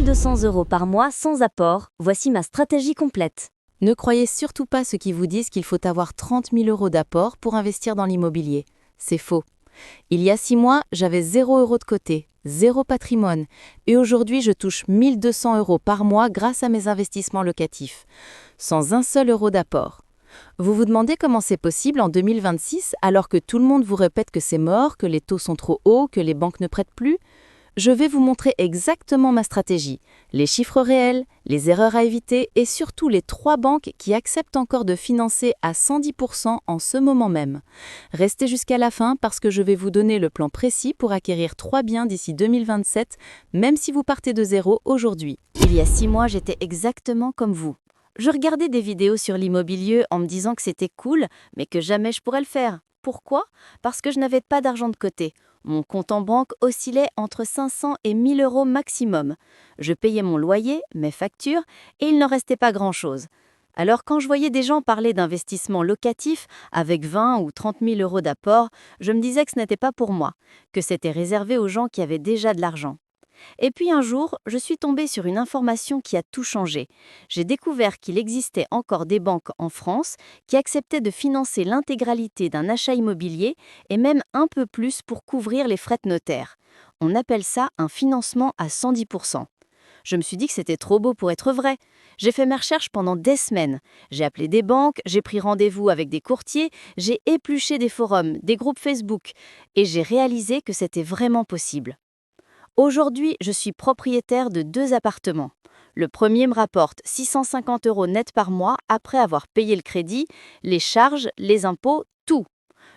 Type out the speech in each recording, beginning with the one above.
200 € par mois sans apport, voici ma stratégie complète. Ne croyez surtout pas ceux qui vous disent qu'il faut avoir 30 000 € d'apport pour investir dans l'immobilier. C'est faux. Il y a 6 mois, j'avais 0 € de côté, 0 patrimoine, et aujourd'hui je touche 1 200 € par mois grâce à mes investissements locatifs, sans un seul euro d'apport. Vous vous demandez comment c'est possible en 2026 alors que tout le monde vous répète que c'est mort, que les taux sont trop hauts, que les banques ne prêtent plus? Je vais vous montrer exactement ma stratégie, les chiffres réels, les erreurs à éviter et surtout les 3 banques qui acceptent encore de financer à 110% en ce moment même. Restez jusqu'à la fin parce que je vais vous donner le plan précis pour acquérir 3 biens d'ici 2027, même si vous partez de zéro aujourd'hui. Il y a 6 mois, j'étais exactement comme vous. Je regardais des vidéos sur l'immobilier en me disant que c'était cool, mais que jamais je pourrais le faire. Pourquoi? Parce que je n'avais pas d'argent de côté. Mon compte en banque oscillait entre 500 et 1000 € maximum. Je payais mon loyer, mes factures, et il n'en restait pas grand-chose. Alors quand je voyais des gens parler d'investissement locatif avec 20 ou 30 000 € d'apport, je me disais que ce n'était pas pour moi, que c'était réservé aux gens qui avaient déjà de l'argent. Et puis un jour, je suis tombée sur une information qui a tout changé. J'ai découvert qu'il existait encore des banques en France qui acceptaient de financer l'intégralité d'un achat immobilier et même un peu plus pour couvrir les frais de notaire. On appelle ça un financement à 110%. Je me suis dit que c'était trop beau pour être vrai. J'ai fait mes recherches pendant des semaines. J'ai appelé des banques, j'ai pris rendez-vous avec des courtiers, j'ai épluché des forums, des groupes Facebook et j'ai réalisé que c'était vraiment possible. Aujourd'hui, je suis propriétaire de 2 appartements. Le premier me rapporte 650 € net par mois après avoir payé le crédit, les charges, les impôts, tout.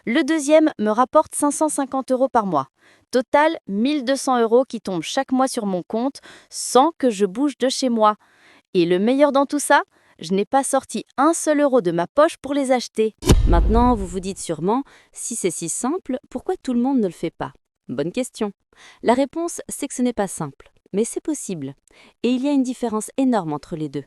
Le deuxième me rapporte 550 € par mois. Total, 1 200 € qui tombent chaque mois sur mon compte sans que je bouge de chez moi. Et le meilleur dans tout ça, je n'ai pas sorti un seul euro de ma poche pour les acheter. Maintenant, vous vous dites sûrement, si c'est si simple, pourquoi tout le monde ne le fait pas? Bonne question. La réponse, c'est que ce n'est pas simple, mais c'est possible. Et il y a une différence énorme entre les deux.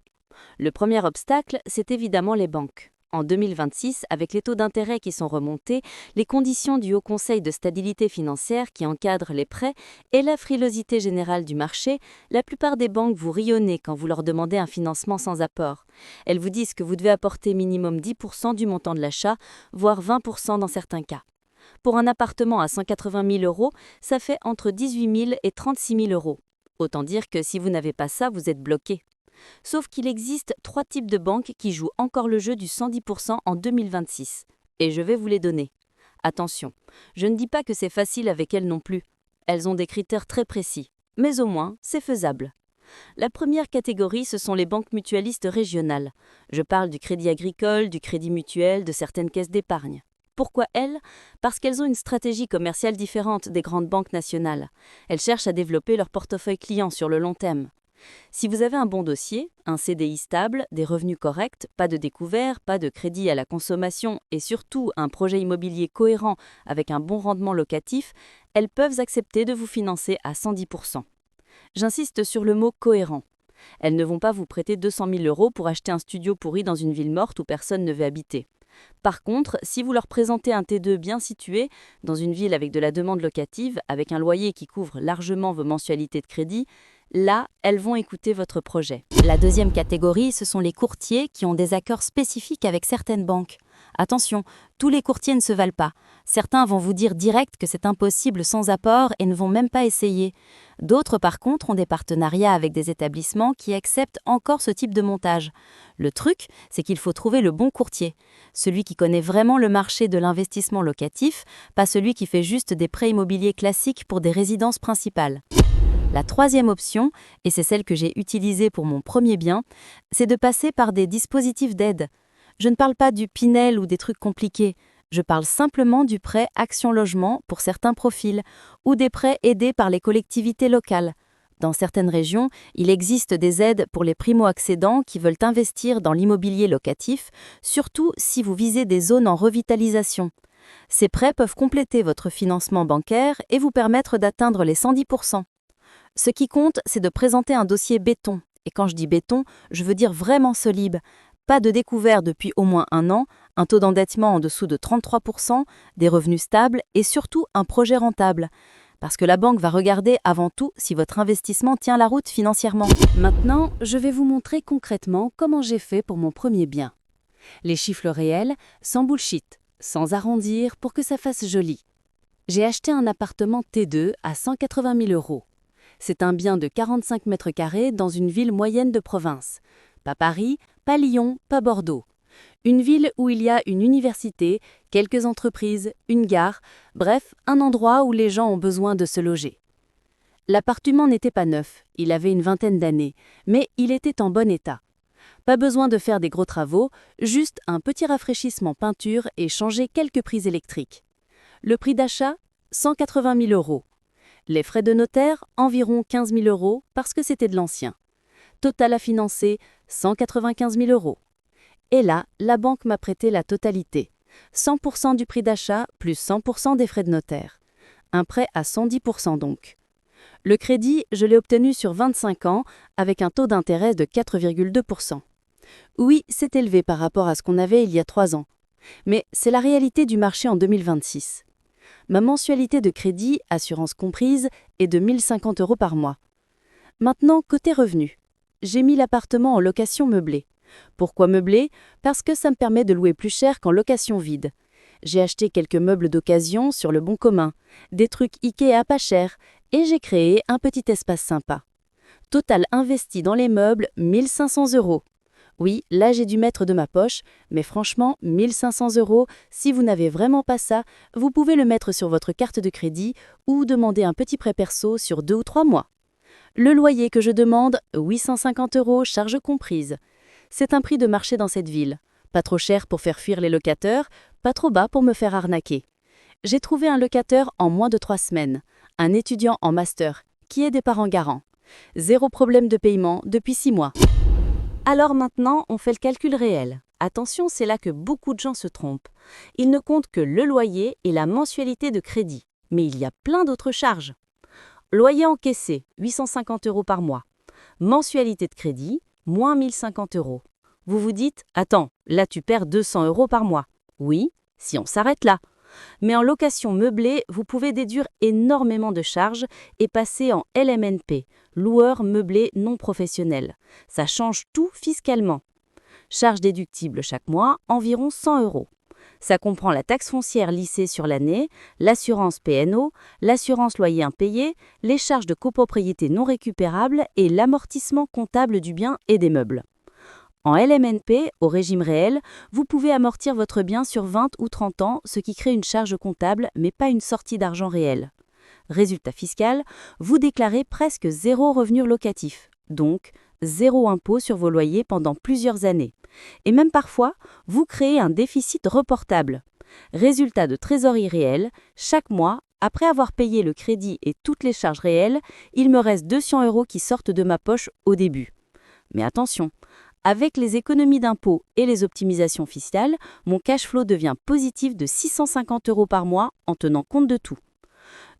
Le premier obstacle, c'est évidemment les banques. En 2026, avec les taux d'intérêt qui sont remontés, les conditions du Haut Conseil de stabilité financière qui encadre les prêts et la frilosité générale du marché, la plupart des banques vous rionnent quand vous leur demandez un financement sans apport. Elles vous disent que vous devez apporter minimum 10% du montant de l'achat, voire 20% dans certains cas. Pour un appartement à 180 000 €, ça fait entre 18 000 et 36 000 €. Autant dire que si vous n'avez pas ça, vous êtes bloqué. Sauf qu'il existe 3 types de banques qui jouent encore le jeu du 110% en 2026. Et je vais vous les donner. Attention, je ne dis pas que c'est facile avec elles non plus. Elles ont des critères très précis. Mais au moins, c'est faisable. La première catégorie, ce sont les banques mutualistes régionales. Je parle du Crédit Agricole, du Crédit Mutuel, de certaines caisses d'épargne. Pourquoi elles? Parce qu'elles ont une stratégie commerciale différente des grandes banques nationales. Elles cherchent à développer leur portefeuille client sur le long terme. Si vous avez un bon dossier, un CDI stable, des revenus corrects, pas de découvert, pas de crédit à la consommation et surtout un projet immobilier cohérent avec un bon rendement locatif, elles peuvent accepter de vous financer à 110%. J'insiste sur le mot cohérent. Elles ne vont pas vous prêter 200 000 € pour acheter un studio pourri dans une ville morte où personne ne veut habiter. Par contre, si vous leur présentez un T2 bien situé, dans une ville avec de la demande locative, avec un loyer qui couvre largement vos mensualités de crédit, là, elles vont écouter votre projet. La deuxième catégorie, ce sont les courtiers qui ont des accords spécifiques avec certaines banques. Attention, tous les courtiers ne se valent pas. Certains vont vous dire direct que c'est impossible sans apport et ne vont même pas essayer. D'autres, par contre, ont des partenariats avec des établissements qui acceptent encore ce type de montage. Le truc, c'est qu'il faut trouver le bon courtier. Celui qui connaît vraiment le marché de l'investissement locatif, pas celui qui fait juste des prêts immobiliers classiques pour des résidences principales. La troisième option, et c'est celle que j'ai utilisée pour mon premier bien, c'est de passer par des dispositifs d'aide. Je ne parle pas du Pinel ou des trucs compliqués. Je parle simplement du prêt Action Logement pour certains profils ou des prêts aidés par les collectivités locales. Dans certaines régions, il existe des aides pour les primo-accédants qui veulent investir dans l'immobilier locatif, surtout si vous visez des zones en revitalisation. Ces prêts peuvent compléter votre financement bancaire et vous permettre d'atteindre les 110%. Ce qui compte, c'est de présenter un dossier béton. Et quand je dis béton, je veux dire vraiment solide. Pas de découvert depuis au moins 1 an, un taux d'endettement en dessous de 33%, des revenus stables et surtout un projet rentable. parce que la banque va regarder avant tout si votre investissement tient la route financièrement. Maintenant, je vais vous montrer concrètement comment j'ai fait pour mon premier bien. Les chiffres réels, sans bullshit, sans arrondir pour que ça fasse joli. J'ai acheté un appartement T2 à 180 000 euros. C'est un bien de 45 mètres carrés dans une ville moyenne de province. Pas Paris, pas Lyon, pas Bordeaux. Une ville où il y a une université, quelques entreprises, une gare, bref, un endroit où les gens ont besoin de se loger. L'appartement n'était pas neuf, il avait une vingtaine d'années, mais il était en bon état. Pas besoin de faire des gros travaux, juste un petit rafraîchissement peinture et changer quelques prises électriques. Le prix d'achat, 180 000 euros. Les frais de notaire, environ 15 000 euros parce que c'était de l'ancien. Total à financer, 195 000 euros. Et là, la banque m'a prêté la totalité. 100% du prix d'achat plus 100% des frais de notaire. Un prêt à 110% donc. Le crédit, je l'ai obtenu sur 25 ans avec un taux d'intérêt de 4,2%. Oui, c'est élevé par rapport à ce qu'on avait il y a 3 ans. Mais c'est la réalité du marché en 2026. Ma mensualité de crédit, assurance comprise, est de 1 050 euros par mois. Maintenant, côté revenu. J'ai mis l'appartement en location meublée. Pourquoi meublé? Parce que ça me permet de louer plus cher qu'en location vide. J'ai acheté quelques meubles d'occasion sur le bon commun, des trucs Ikea pas cher, et j'ai créé un petit espace sympa. Total investi dans les meubles, 1 500 euros. Oui, là j'ai dû mettre de ma poche, mais franchement, 1 500 euros, si vous n'avez vraiment pas ça, vous pouvez le mettre sur votre carte de crédit ou demander un petit prêt perso sur 2 ou 3 mois. Le loyer que je demande, 850 euros, charges comprises. C'est un prix de marché dans cette ville. Pas trop cher pour faire fuir les locataires, pas trop bas pour me faire arnaquer. J'ai trouvé un locataire en moins de 3 semaines, un étudiant en master, qui est des parents garants. 0 problème de paiement depuis 6 mois. Alors maintenant, on fait le calcul réel. Attention, c'est là que beaucoup de gens se trompent. Ils ne comptent que le loyer et la mensualité de crédit. Mais il y a plein d'autres charges. Loyer encaissé, 850 euros par mois. Mensualité de crédit, moins 1 050 euros. Vous vous dites, attends, là tu perds 200 euros par mois. Oui, si on s'arrête là. Mais en location meublée, vous pouvez déduire énormément de charges et passer en LMNP, loueur meublé non professionnel. Ça change tout fiscalement. Charges déductibles chaque mois, environ 100 euros. Ça comprend la taxe foncière lissée sur l'année, l'assurance PNO, l'assurance loyer impayé, les charges de copropriété non récupérables et l'amortissement comptable du bien et des meubles. En LMNP, au régime réel, vous pouvez amortir votre bien sur 20 ou 30 ans, ce qui crée une charge comptable, mais pas une sortie d'argent réelle. Résultat fiscal, vous déclarez presque 0 revenu locatif, donc 0 impôt sur vos loyers pendant plusieurs années. Et même parfois, vous créez un déficit reportable. Résultat de trésorerie réelle, chaque mois, après avoir payé le crédit et toutes les charges réelles, il me reste 200 euros qui sortent de ma poche au début. Mais attention, avec les économies d'impôts et les optimisations fiscales, mon cash flow devient positif de 650 euros par mois en tenant compte de tout.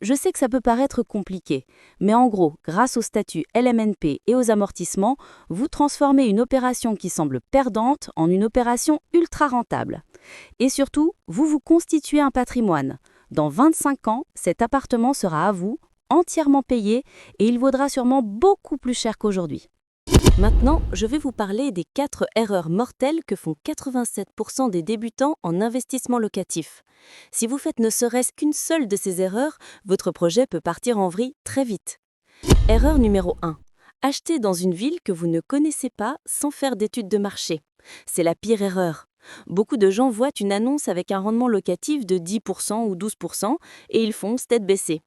Je sais que ça peut paraître compliqué, mais en gros, grâce au statut LMNP et aux amortissements, vous transformez une opération qui semble perdante en une opération ultra rentable. Et surtout, vous vous constituez un patrimoine. Dans 25 ans, cet appartement sera à vous, entièrement payé, et il vaudra sûrement beaucoup plus cher qu'aujourd'hui. Maintenant, je vais vous parler des 4 erreurs mortelles que font 87% des débutants en investissement locatif. Si vous faites ne serait-ce qu'une seule de ces erreurs, votre projet peut partir en vrille très vite. Erreur numéro 1. Acheter dans une ville que vous ne connaissez pas sans faire d'études de marché. C'est la pire erreur. Beaucoup de gens voient une annonce avec un rendement locatif de 10% ou 12% et ils foncent tête baissée.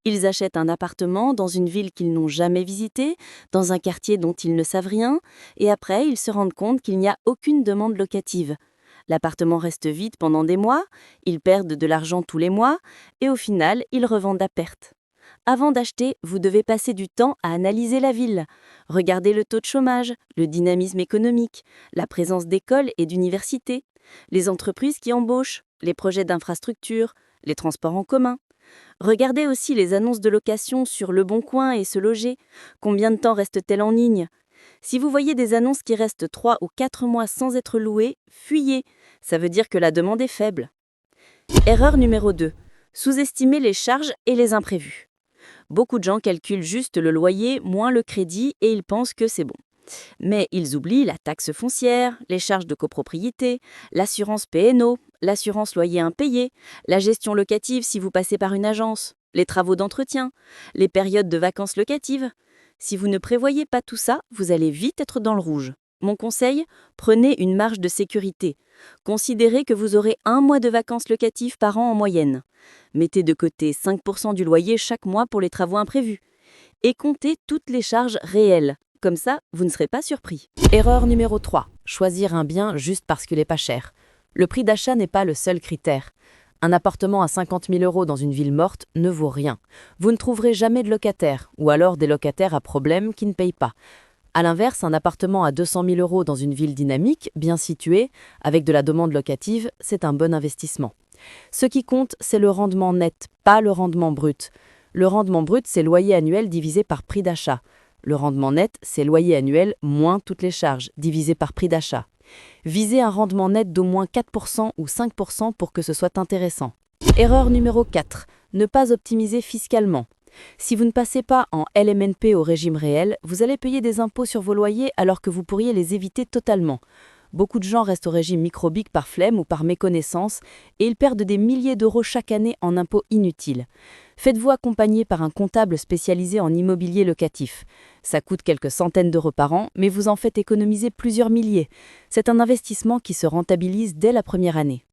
Ils achètent un appartement dans une ville qu'ils n'ont jamais visitée, dans un quartier dont ils ne savent rien, et après ils se rendent compte qu'il n'y a aucune demande locative. L'appartement reste vide pendant des mois, ils perdent de l'argent tous les mois, et au final, ils revendent à perte. Avant d'acheter, vous devez passer du temps à analyser la ville. Regardez le taux de chômage, le dynamisme économique, la présence d'écoles et d'universités, les entreprises qui embauchent, les projets d'infrastructure, les transports en commun. Regardez aussi les annonces de location sur Le Bon Coin et Se Loger. Combien de temps restent-elles en ligne? Si vous voyez des annonces qui restent 3 ou 4 mois sans être louées, fuyez. Ça veut dire que la demande est faible. Erreur numéro 2. Sous-estimer les charges et les imprévus. Beaucoup de gens calculent juste le loyer moins le crédit et ils pensent que c'est bon. Mais ils oublient la taxe foncière, les charges de copropriété, l'assurance P&O, l'assurance loyer impayé, la gestion locative si vous passez par une agence, les travaux d'entretien, les périodes de vacances locatives. Si vous ne prévoyez pas tout ça, vous allez vite être dans le rouge. Mon conseil, prenez une marge de sécurité. Considérez que vous aurez 1 mois de vacances locatives par an en moyenne. Mettez de côté 5% du loyer chaque mois pour les travaux imprévus. Et comptez toutes les charges réelles. Comme ça, vous ne serez pas surpris. Erreur numéro 3. Choisir un bien juste parce qu'il n'est pas cher. Le prix d'achat n'est pas le seul critère. Un appartement à 50 000 € dans une ville morte ne vaut rien. Vous ne trouverez jamais de locataires, ou alors des locataires à problème qui ne payent pas. A l'inverse, un appartement à 200 000 € dans une ville dynamique, bien située, avec de la demande locative, c'est un bon investissement. Ce qui compte, c'est le rendement net, pas le rendement brut. Le rendement brut, c'est loyer annuel divisé par prix d'achat. Le rendement net, c'est loyer annuel moins toutes les charges, divisé par prix d'achat. Visez un rendement net d'au moins 4% ou 5% pour que ce soit intéressant. Erreur numéro 4. Ne pas optimiser fiscalement. Si vous ne passez pas en LMNP au régime réel, vous allez payer des impôts sur vos loyers alors que vous pourriez les éviter totalement. Beaucoup de gens restent au régime micro-BIC par flemme ou par méconnaissance et ils perdent des milliers d'euros chaque année en impôts inutiles. Faites-vous accompagner par un comptable spécialisé en immobilier locatif. Ça coûte quelques centaines d'euros par an, mais vous en faites économiser plusieurs milliers. C'est un investissement qui se rentabilise dès la première année.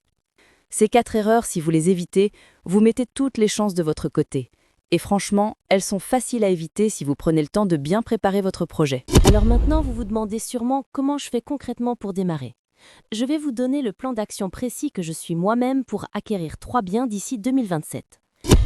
Ces 4 erreurs, si vous les évitez, vous mettez toutes les chances de votre côté. Et franchement, elles sont faciles à éviter si vous prenez le temps de bien préparer votre projet. Alors maintenant, vous vous demandez sûrement comment je fais concrètement pour démarrer. Je vais vous donner le plan d'action précis que je suis moi-même pour acquérir 3 biens d'ici 2027.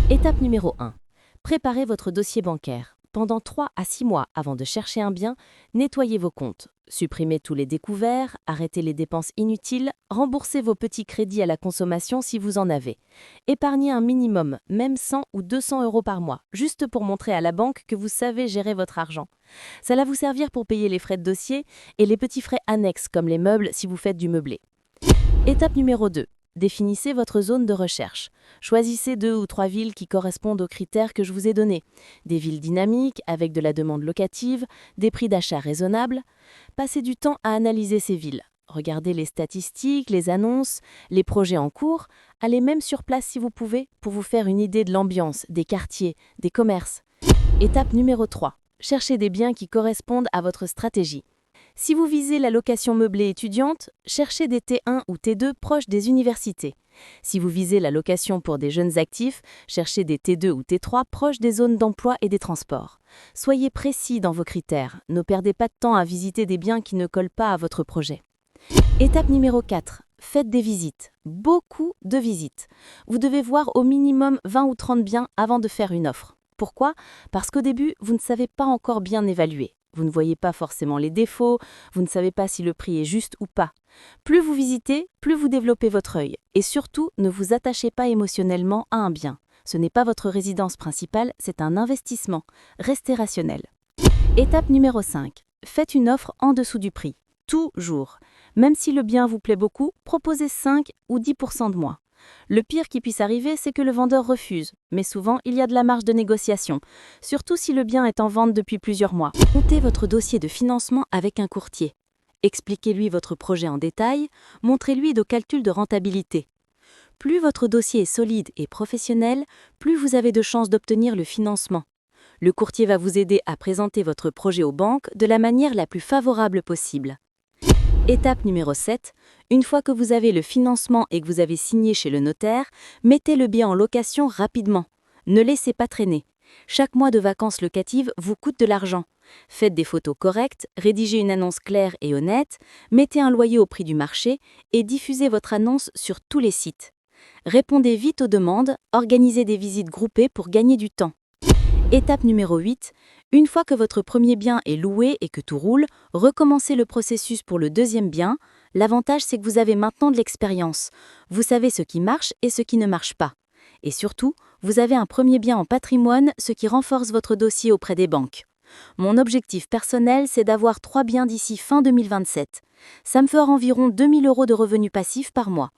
Étape numéro 1. Préparez votre dossier bancaire. Pendant 3 à 6 mois avant de chercher un bien, nettoyez vos comptes. Supprimez tous les découverts, arrêtez les dépenses inutiles, remboursez vos petits crédits à la consommation si vous en avez. Épargnez un minimum, même 100 ou 200 € par mois, juste pour montrer à la banque que vous savez gérer votre argent. Ça va vous servir pour payer les frais de dossier et les petits frais annexes comme les meubles si vous faites du meublé. Étape numéro 2. Définissez votre zone de recherche. Choisissez 2 ou 3 villes qui correspondent aux critères que je vous ai donnés. Des villes dynamiques, avec de la demande locative, des prix d'achat raisonnables. Passez du temps à analyser ces villes. Regardez les statistiques, les annonces, les projets en cours. Allez même sur place si vous pouvez pour vous faire une idée de l'ambiance, des quartiers, des commerces. Étape numéro 3. Cherchez des biens qui correspondent à votre stratégie. Si vous visez la location meublée étudiante, cherchez des T1 ou T2 proches des universités. Si vous visez la location pour des jeunes actifs, cherchez des T2 ou T3 proches des zones d'emploi et des transports. Soyez précis dans vos critères, ne perdez pas de temps à visiter des biens qui ne collent pas à votre projet. Étape numéro 4. Faites des visites. Beaucoup de visites. Vous devez voir au minimum 20 ou 30 biens avant de faire une offre. Pourquoi ? Parce qu'au début, vous ne savez pas encore bien évaluer. Vous ne voyez pas forcément les défauts, vous ne savez pas si le prix est juste ou pas. Plus vous visitez, plus vous développez votre œil. Et surtout, ne vous attachez pas émotionnellement à un bien. Ce n'est pas votre résidence principale, c'est un investissement. Restez rationnel. Étape numéro 5. Faites une offre en dessous du prix. Toujours. Même si le bien vous plaît beaucoup, proposez 5 ou 10% de moins. Le pire qui puisse arriver, c'est que le vendeur refuse, mais souvent il y a de la marge de négociation, surtout si le bien est en vente depuis plusieurs mois. Montez votre dossier de financement avec un courtier. Expliquez-lui votre projet en détail, montrez-lui nos calculs de rentabilité. Plus votre dossier est solide et professionnel, plus vous avez de chances d'obtenir le financement. Le courtier va vous aider à présenter votre projet aux banques de la manière la plus favorable possible. Étape numéro 7. Une fois que vous avez le financement et que vous avez signé chez le notaire, mettez le bien en location rapidement. Ne laissez pas traîner. Chaque mois de vacances locatives vous coûte de l'argent. Faites des photos correctes, rédigez une annonce claire et honnête, mettez un loyer au prix du marché et diffusez votre annonce sur tous les sites. Répondez vite aux demandes, organisez des visites groupées pour gagner du temps. Étape numéro 8. Une fois que votre premier bien est loué et que tout roule, recommencez le processus pour le deuxième bien. L'avantage, c'est que vous avez maintenant de l'expérience. Vous savez ce qui marche et ce qui ne marche pas. Et surtout, vous avez un premier bien en patrimoine, ce qui renforce votre dossier auprès des banques. Mon objectif personnel, c'est d'avoir 3 biens d'ici fin 2027. Ça me fera environ 2 000 € de revenus passifs par mois.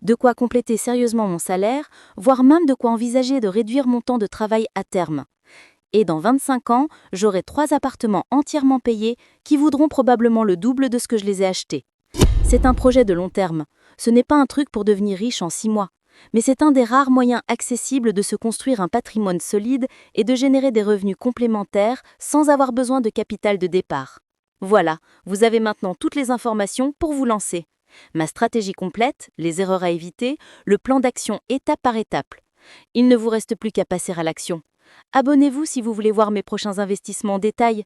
de quoi compléter sérieusement mon salaire, voire même de quoi envisager de réduire mon temps de travail à terme. Et dans 25 ans, j'aurai 3 appartements entièrement payés qui vaudront probablement le double de ce que je les ai achetés. C'est un projet de long terme. Ce n'est pas un truc pour devenir riche en 6 mois. Mais c'est un des rares moyens accessibles de se construire un patrimoine solide et de générer des revenus complémentaires sans avoir besoin de capital de départ. Voilà, vous avez maintenant toutes les informations pour vous lancer. Ma stratégie complète, les erreurs à éviter, le plan d'action étape par étape. Il ne vous reste plus qu'à passer à l'action. Abonnez-vous si vous voulez voir mes prochains investissements en détail.